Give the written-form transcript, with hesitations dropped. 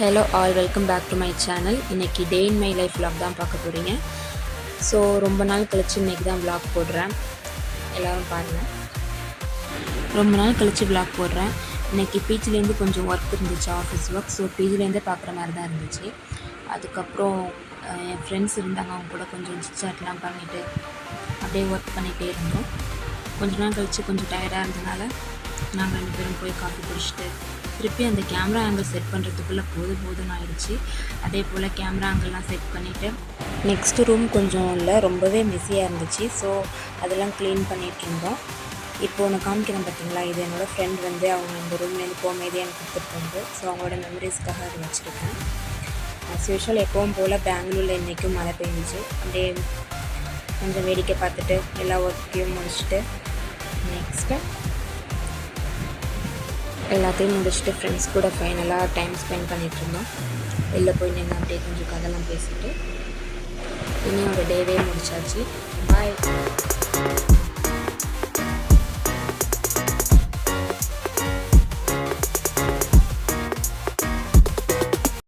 Hello all, welcome back to my channel. இன்றைக்கி day in my life vlog தான் பார்க்க போகிறீங்க. ஸோ ரொம்ப நாள் கழித்து இன்றைக்கி தான் vlog போடுறேன். எல்லோரும் பாருங்கள். ரொம்ப நாள் கழித்து vlog போடுறேன். இன்றைக்கி பீச்சிலேருந்து கொஞ்சம் ஒர்க் இருந்துச்சு, ஆஃபீஸ் ஒர்க். ஸோ பீச்சிலேருந்தே பார்க்குற மாதிரி தான் இருந்துச்சு. அதுக்கப்புறம் என் ஃப்ரெண்ட்ஸ் இருந்தாங்க, அவங்க கூட கொஞ்சம் சாட்லாம் பண்ணிவிட்டு அப்படியே ஒர்க் பண்ணிகிட்டே இருந்தோம். கொஞ்ச நாள் கழித்து கொஞ்சம் டயர்டாக இருந்தனால நாங்கள் 2 பேரும் போய் காஃபி குடிச்சிட்டு திருப்பி அந்த கேமரா ஆங்கிள் செட் பண்ணுறதுக்குள்ளே போதும்னு ஆயிடுச்சு. அதே போல் கேமரா ஆங்கிள்லாம் செட் பண்ணிவிட்டு நெக்ஸ்ட்டு ரூம் கொஞ்சம் இல்லை, ரொம்பவே மெஸ்ஸியாக இருந்துச்சு. ஸோ அதெல்லாம் க்ளீன் பண்ணிகிட்டு இருந்தோம். இப்போ ஒன்று காமிக்கிறேன் பார்த்தீங்களா, இது என்னோடய ஃப்ரெண்ட் வந்து அவங்க இந்த ரூம்லேருந்து போகும்போதே எனக்கு கொடுத்துருக்காங்க. ஸோ அவங்களோட மெமரிஸ்க்காக அதை வச்சுருக்கேன். ஆஸ் யூஷுவல் எப்பவும் போல் பெங்களூரில் இன்றைக்கும் மழை பெஞ்சிச்சு. அப்படியே கொஞ்சம் வேடிக்கை பார்த்துட்டு எல்லா ஒர்க்கையும் முடிச்சுட்டு நெக்ஸ்ட்டு எல்லாத்தையும் முடிச்சுட்டு ஃப்ரெண்ட்ஸ் கூட ஃபைனலாக டைம் ஸ்பெண்ட் பண்ணிகிட்ருந்தோம். வெளில போய் நின்று அப்படியே கொஞ்சம் கதைலாம் பேசிவிட்டு இன்னும் ஒரு டேவே முடிச்சாச்சு. பாய்.